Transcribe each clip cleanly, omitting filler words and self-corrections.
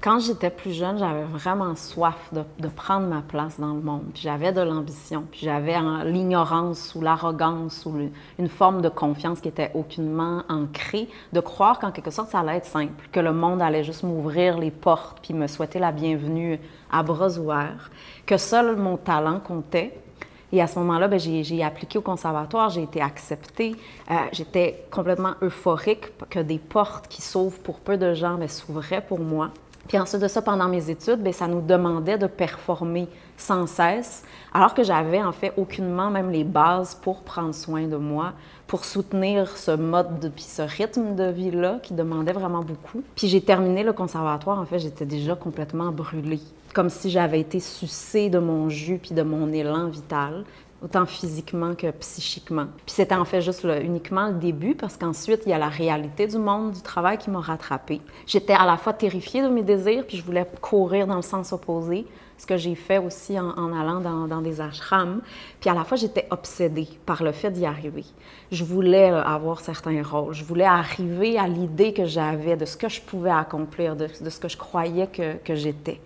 Quand j'étais plus jeune, j'avais vraiment soif de prendre ma place dans le monde. Puis j'avais de l'ambition, puis j'avais l'ignorance ou l'arrogance ou une forme de confiance qui était aucunement ancrée, de croire qu'en quelque sorte, ça allait être simple, que le monde allait juste m'ouvrir les portes puis me souhaiter la bienvenue à bras ouverts, que seul mon talent comptait. Et à ce moment-là, bien, j'ai appliqué au conservatoire, j'ai été acceptée. J'étais complètement euphorique que des portes qui s'ouvrent pour peu de gens bien, s'ouvraient pour moi. Puis ensuite de ça, pendant mes études, bien, ça nous demandait de performer sans cesse, alors que j'avais en fait aucunement même les bases pour prendre soin de moi, pour soutenir ce mode puis ce rythme de vie-là qui demandait vraiment beaucoup. Puis j'ai terminé le conservatoire, en fait, j'étais déjà complètement brûlée, comme si j'avais été sucée de mon jus puis de mon élan vital, autant physiquement que psychiquement. Puis c'était en fait juste uniquement le début, parce qu'ensuite, il y a la réalité du monde du travail qui m'a rattrapée. J'étais à la fois terrifiée de mes désirs, puis je voulais courir dans le sens opposé, ce que j'ai fait aussi en allant dans des ashrams. Puis à la fois, j'étais obsédée par le fait d'y arriver. Je voulais avoir certains rôles. Je voulais arriver à l'idée que j'avais de ce que je pouvais accomplir, de ce que je croyais que j'étais.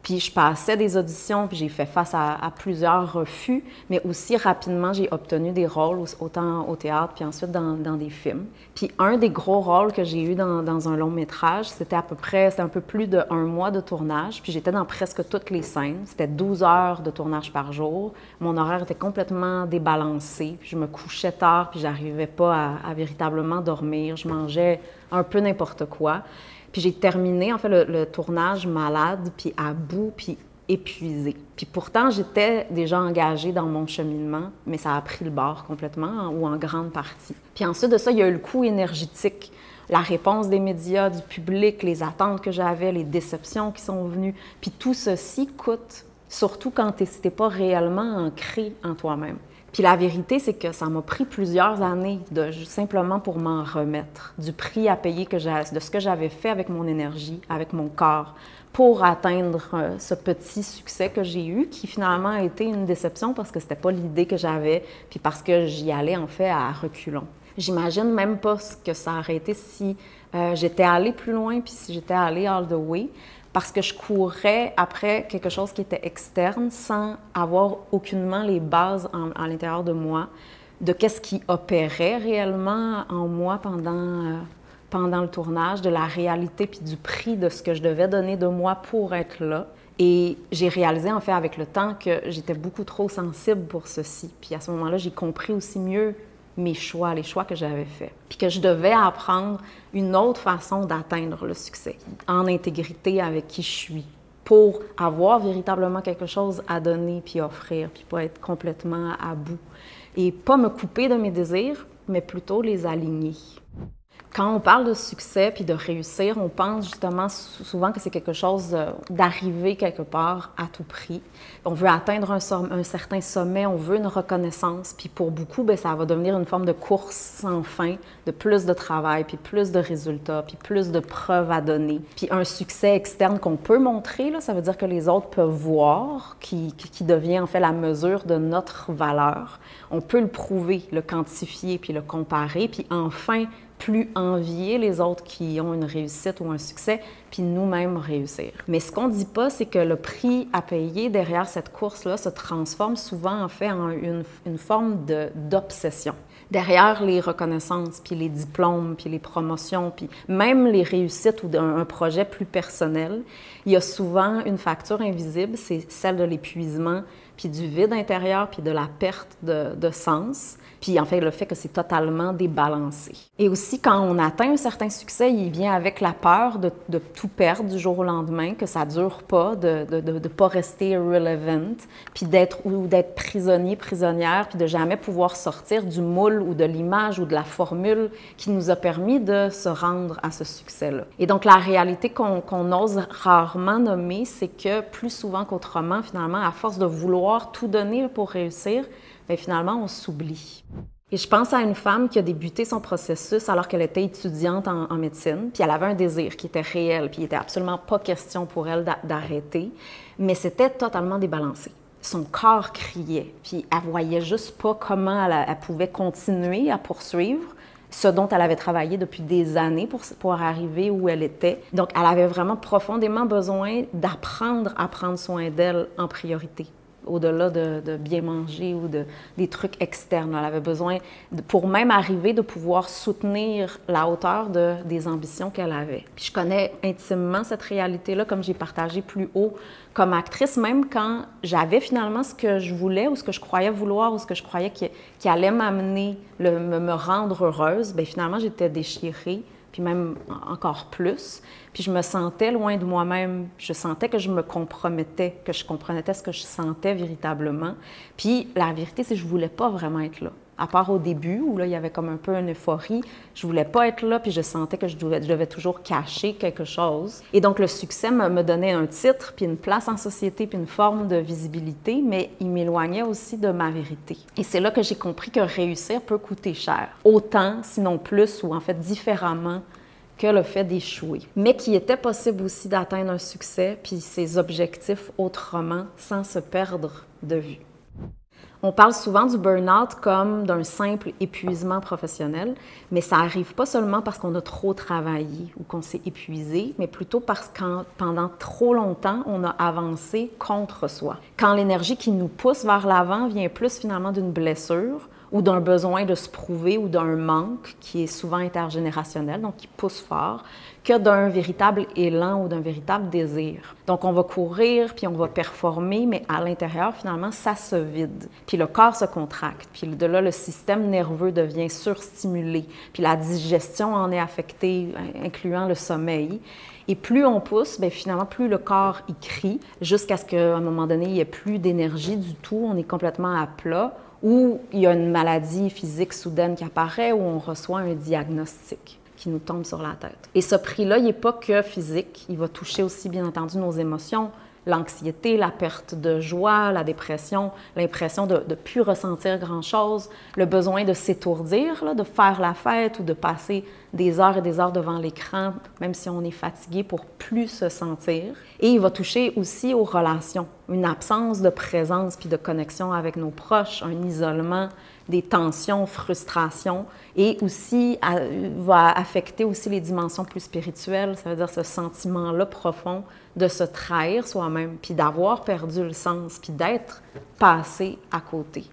Puis je passais des auditions, puis j'ai fait face à plusieurs refus, mais aussi rapidement, j'ai obtenu des rôles, autant au théâtre, puis ensuite dans des films. Puis un des gros rôles que j'ai eu dans un long métrage, c'était un peu plus d'1 mois de tournage, puis j'étais dans presque toutes les scènes. C'était 12 heures de tournage par jour. Mon horaire était complètement débalancé, puis je me couchais tard, puis j'arrivais pas à véritablement dormir. Je mangeais un peu n'importe quoi. Puis j'ai terminé, en fait, le tournage malade, puis à bout, puis épuisée. Puis pourtant, j'étais déjà engagée dans mon cheminement, mais ça a pris le bord complètement, ou en grande partie. Puis ensuite de ça, il y a eu le coût énergétique, la réponse des médias, du public, les attentes que j'avais, les déceptions qui sont venues. Puis tout ceci coûte, surtout quand tu n'es pas réellement ancré en toi-même. Puis la vérité, c'est que ça m'a pris plusieurs années simplement pour m'en remettre, du prix à payer de ce que j'avais fait avec mon énergie, avec mon corps, pour atteindre ce petit succès que j'ai eu, qui finalement a été une déception parce que c'était pas l'idée que j'avais, puis parce que j'y allais en fait à reculons. J'imagine même pas ce que ça aurait été si j'étais allée plus loin, puis si j'étais allée all the way, parce que je courais après quelque chose qui était externe sans avoir aucunement les bases à l'intérieur de moi, de qu'est-ce qui opérait réellement en moi pendant le tournage, de la réalité puis du prix de ce que je devais donner de moi pour être là. Et j'ai réalisé en fait avec le temps que j'étais beaucoup trop sensible pour ceci. Puis à ce moment-là, j'ai compris aussi mieux mes choix, les choix que j'avais faits. Puis que je devais apprendre une autre façon d'atteindre le succès, en intégrité avec qui je suis, pour avoir véritablement quelque chose à donner puis offrir, puis pas être complètement à bout. Et pas me couper de mes désirs, mais plutôt les aligner. Quand on parle de succès puis de réussir, on pense justement souvent que c'est quelque chose d'arriver quelque part à tout prix. On veut atteindre un certain sommet, on veut une reconnaissance, puis pour beaucoup, bien, ça va devenir une forme de course sans fin, de plus de travail, puis plus de résultats, puis plus de preuves à donner. Puis un succès externe qu'on peut montrer, là, ça veut dire que les autres peuvent voir, qui devient en fait la mesure de notre valeur. On peut le prouver, le quantifier, puis le comparer, puis enfin plus envier les autres qui ont une réussite ou un succès, puis nous-mêmes réussir. Mais ce qu'on ne dit pas, c'est que le prix à payer derrière cette course-là se transforme souvent en fait en une forme d'obsession. Derrière les reconnaissances, puis les diplômes, puis les promotions, puis même les réussites ou d'un projet plus personnel, il y a souvent une facture invisible, c'est celle de l'épuisement, puis du vide intérieur, puis de la perte de sens, puis en fait le fait que c'est totalement débalancé. Et aussi, quand on atteint un certain succès, il vient avec la peur de tout perdre du jour au lendemain, que ça ne dure pas, de ne pas rester relevant, puis d'être prisonnier, prisonnière, puis de jamais pouvoir sortir du moule ou de l'image ou de la formule qui nous a permis de se rendre à ce succès-là. Et donc, la réalité qu'on ose rarement nommer, c'est que plus souvent qu'autrement, finalement, à force de vouloir tout donner pour réussir, bien, finalement, on s'oublie. Et je pense à une femme qui a débuté son processus alors qu'elle était étudiante en médecine, puis elle avait un désir qui était réel, puis il n'était absolument pas question pour elle d'arrêter, mais c'était totalement débalancé. Son corps criait, puis elle voyait juste pas comment elle pouvait continuer à poursuivre, ce dont elle avait travaillé depuis des années pour arriver où elle était. Donc, elle avait vraiment profondément besoin d'apprendre à prendre soin d'elle en priorité, au-delà de bien manger ou des trucs externes. Elle avait besoin, pour même arriver, de pouvoir soutenir la hauteur des ambitions qu'elle avait. Puis je connais intimement cette réalité-là, comme j'ai partagé plus haut comme actrice, même quand j'avais finalement ce que je voulais ou ce que je croyais vouloir ou ce que je croyais qui allait m'amener, me rendre heureuse, bien finalement, j'étais déchirée, puis même encore plus. Puis je me sentais loin de moi-même. Je sentais que je me compromettais, que je compromettais ce que je sentais véritablement. Puis la vérité, c'est que je voulais pas vraiment être là. À part au début, où là, il y avait comme un peu une euphorie, je voulais pas être là, puis je sentais que je devais toujours cacher quelque chose. Et donc, le succès me donnait un titre, puis une place en société, puis une forme de visibilité, mais il m'éloignait aussi de ma vérité. Et c'est là que j'ai compris que réussir peut coûter cher. Autant, sinon plus, ou en fait différemment, que le fait d'échouer. Mais qu'il était possible aussi d'atteindre un succès, puis ses objectifs autrement, sans se perdre de vue. On parle souvent du burn-out comme d'un simple épuisement professionnel, mais ça n'arrive pas seulement parce qu'on a trop travaillé ou qu'on s'est épuisé, mais plutôt parce que pendant trop longtemps, on a avancé contre soi. Quand l'énergie qui nous pousse vers l'avant vient plus finalement d'une blessure ou d'un besoin de se prouver ou d'un manque qui est souvent intergénérationnel, donc qui pousse fort, que d'un véritable élan ou d'un véritable désir. Donc, on va courir, puis on va performer, mais à l'intérieur, finalement, ça se vide. Puis le corps se contracte, puis de là, le système nerveux devient surstimulé, puis la digestion en est affectée, incluant le sommeil. Et plus on pousse, bien, finalement, plus le corps y crie, jusqu'à ce qu'à un moment donné, il n'y ait plus d'énergie du tout, on est complètement à plat, ou il y a une maladie physique soudaine qui apparaît, ou on reçoit un diagnostic qui nous tombe sur la tête. Et ce prix-là, il n'est pas que physique, il va toucher aussi, bien entendu, nos émotions, l'anxiété, la perte de joie, la dépression, l'impression de ne plus ressentir grand-chose, le besoin de s'étourdir, là, de faire la fête ou de passer des heures et des heures devant l'écran, même si on est fatigué, pour plus se sentir. Et il va toucher aussi aux relations, une absence de présence puis de connexion avec nos proches, un isolement, des tensions, frustrations, et aussi va affecter aussi les dimensions plus spirituelles, ça veut dire ce sentiment-là profond de se trahir soi-même, puis d'avoir perdu le sens, puis d'être passé à côté.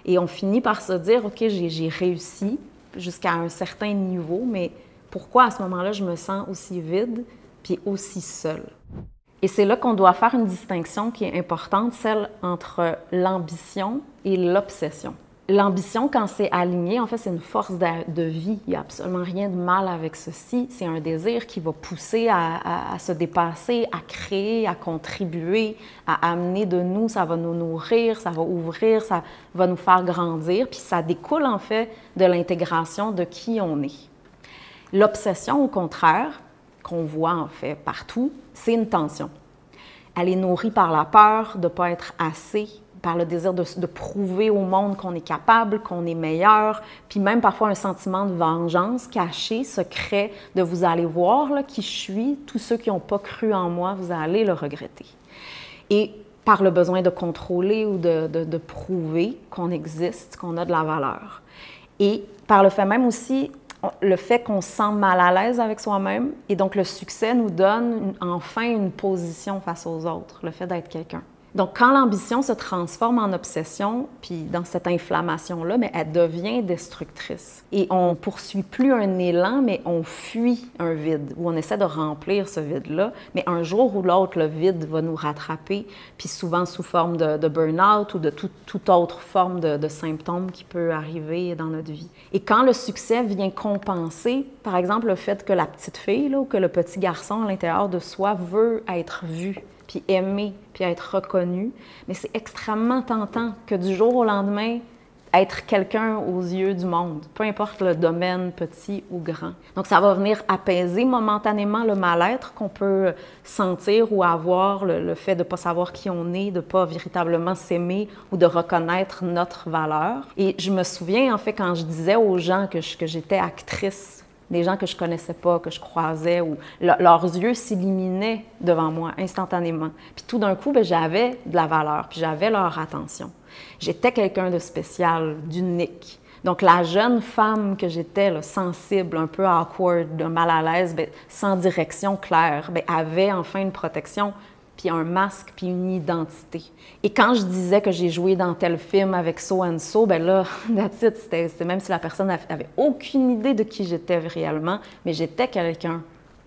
Et on finit par se dire, OK, j'ai réussi jusqu'à un certain niveau, mais pourquoi à ce moment-là je me sens aussi vide, puis aussi seule? Et c'est là qu'on doit faire une distinction qui est importante, celle entre l'ambition et l'obsession. L'ambition, quand c'est aligné, en fait, c'est une force de vie. Il n'y a absolument rien de mal avec ceci. C'est un désir qui va pousser à se dépasser, à créer, à contribuer, à amener de nous. Ça va nous nourrir, ça va ouvrir, ça va nous faire grandir. Puis ça découle, en fait, de l'intégration de qui on est. L'obsession, au contraire, qu'on voit, en fait, partout, c'est une tension. Elle est nourrie par la peur de ne pas être assez, par le désir de prouver au monde qu'on est capable, qu'on est meilleur, puis même parfois un sentiment de vengeance caché, secret, de vous allez voir là, qui je suis, tous ceux qui n'ont pas cru en moi, vous allez le regretter. Et par le besoin de contrôler ou de prouver qu'on existe, qu'on a de la valeur. Et par le fait même aussi, le fait qu'on se sent mal à l'aise avec soi-même, et donc le succès nous donne enfin une position face aux autres, le fait d'être quelqu'un. Donc, quand l'ambition se transforme en obsession, puis dans cette inflammation-là, mais elle devient destructrice. Et on ne poursuit plus un élan, mais on fuit un vide, ou on essaie de remplir ce vide-là. Mais un jour ou l'autre, le vide va nous rattraper, puis souvent sous forme de burn-out ou de toute autre forme de symptômes qui peut arriver dans notre vie. Et quand le succès vient compenser, par exemple, le fait que la petite fille là, ou que le petit garçon à l'intérieur de soi veut être vu, puis aimer, puis être reconnu, mais c'est extrêmement tentant que du jour au lendemain, être quelqu'un aux yeux du monde, peu importe le domaine, petit ou grand. Donc, ça va venir apaiser momentanément le mal-être qu'on peut sentir ou avoir, le fait de ne pas savoir qui on est, de ne pas véritablement s'aimer ou de reconnaître notre valeur. Et je me souviens, en fait, quand je disais aux gens que j'étais actrice, des gens que je connaissais pas, que je croisais, ou leurs yeux s'illuminaient devant moi instantanément. Puis tout d'un coup, bien, j'avais de la valeur, puis j'avais leur attention. J'étais quelqu'un de spécial, d'unique. Donc, la jeune femme que j'étais, là, sensible, un peu awkward, mal à l'aise, bien, sans direction claire, bien, avait enfin une protection, puis un masque, puis une identité. Et quand je disais que j'ai joué dans tel film avec so and so, bien là, that's it, c'était même si la personne n'avait aucune idée de qui j'étais réellement, mais j'étais quelqu'un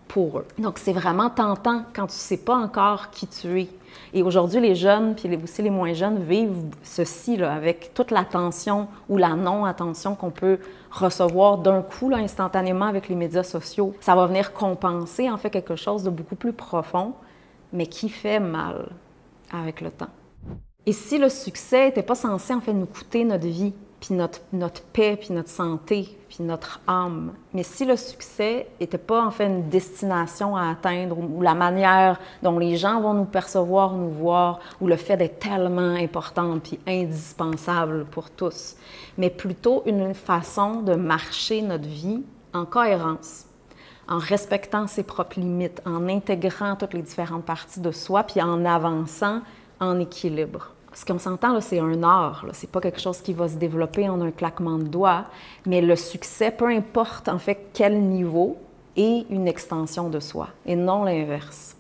pour eux. Donc, c'est vraiment tentant quand tu ne sais pas encore qui tu es. Et aujourd'hui, les jeunes, puis aussi les moins jeunes, vivent ceci là, avec toute l'attention ou la non-attention qu'on peut recevoir d'un coup, là, instantanément avec les médias sociaux. Ça va venir compenser, en fait, quelque chose de beaucoup plus profond, mais qui fait mal avec le temps. Et si le succès n'était pas censé, en fait, nous coûter notre vie, puis notre paix, puis notre santé, puis notre âme. Mais si le succès n'était pas en fait une destination à atteindre, ou la manière dont les gens vont nous percevoir, nous voir, ou le fait d'être tellement important puis indispensable pour tous, mais plutôt une façon de marcher notre vie en cohérence, en respectant ses propres limites, en intégrant toutes les différentes parties de soi, puis en avançant en équilibre. Ce qu'on s'entend, là, c'est un art. C'est pas quelque chose qui va se développer en un claquement de doigts, mais le succès, peu importe en fait quel niveau, est une extension de soi et non l'inverse.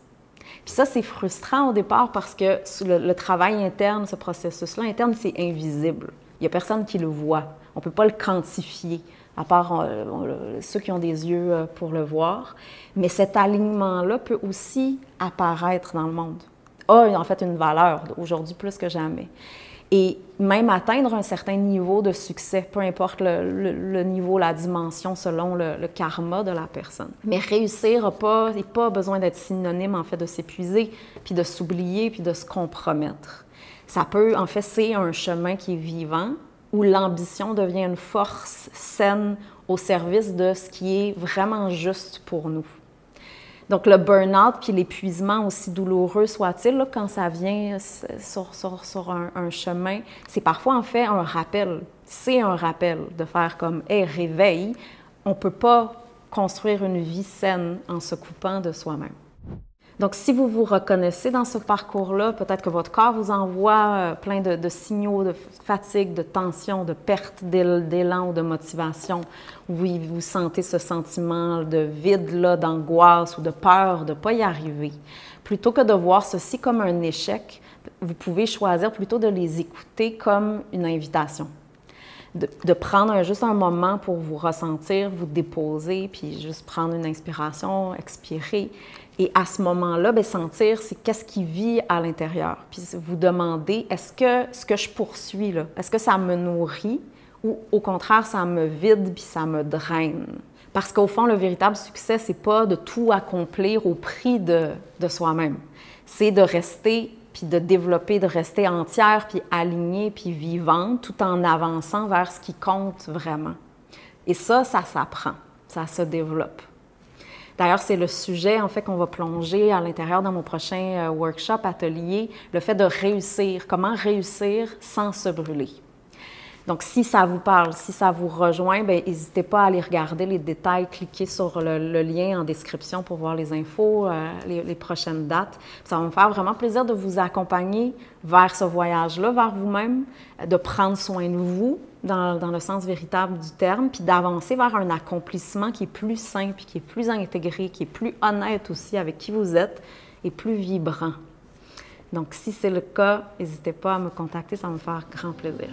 Puis ça, c'est frustrant au départ parce que le travail interne, ce processus-là interne, c'est invisible. Il n'y a personne qui le voit. On ne peut pas le quantifier, à part ceux qui ont des yeux pour le voir. Mais cet alignement-là peut aussi apparaître dans le monde. A en fait une valeur aujourd'hui plus que jamais. Et même atteindre un certain niveau de succès, peu importe le niveau, la dimension selon le karma de la personne. Mais réussir n'a pas besoin d'être synonyme en fait de s'épuiser, puis de s'oublier, puis de se compromettre. Ça peut, en fait, c'est un chemin qui est vivant, où l'ambition devient une force saine au service de ce qui est vraiment juste pour nous. Donc, le burn-out puis l'épuisement, aussi douloureux soit-il, là, quand ça vient sur un chemin, c'est parfois en fait un rappel. C'est un rappel de faire comme « Hey, réveille ». On ne peut pas construire une vie saine en se coupant de soi-même. Donc, si vous vous reconnaissez dans ce parcours-là, peut-être que votre corps vous envoie plein de signaux de fatigue, de tension, de perte d'élan ou de motivation. Vous sentez ce sentiment de vide, d'angoisse ou de peur de ne pas y arriver. Plutôt que de voir ceci comme un échec, vous pouvez choisir plutôt de les écouter comme une invitation. De prendre juste un moment pour vous ressentir, vous déposer, puis juste prendre une inspiration, expirer. Et à ce moment-là, bien, sentir c'est qu'est-ce qui vit à l'intérieur. Puis vous demander, est-ce que ce que je poursuis, là, est-ce que ça me nourrit ou au contraire, ça me vide puis ça me draine? Parce qu'au fond, le véritable succès, c'est pas de tout accomplir au prix de soi-même. C'est de rester puis de développer, de rester entière, puis alignée, puis vivante, tout en avançant vers ce qui compte vraiment. Et ça s'apprend, ça se développe. D'ailleurs, c'est le sujet, en fait, qu'on va plonger à l'intérieur dans mon prochain workshop, atelier, le fait de réussir, comment réussir sans se brûler. Donc, si ça vous parle, si ça vous rejoint, bien, n'hésitez pas à aller regarder les détails, cliquez sur le lien en description pour voir les infos, les prochaines dates. Ça va me faire vraiment plaisir de vous accompagner vers ce voyage-là, vers vous-même, de prendre soin de vous dans le sens véritable du terme, puis d'avancer vers un accomplissement qui est plus simple, qui est plus intégré, qui est plus honnête aussi avec qui vous êtes et plus vibrant. Donc, si c'est le cas, n'hésitez pas à me contacter, ça va me faire grand plaisir.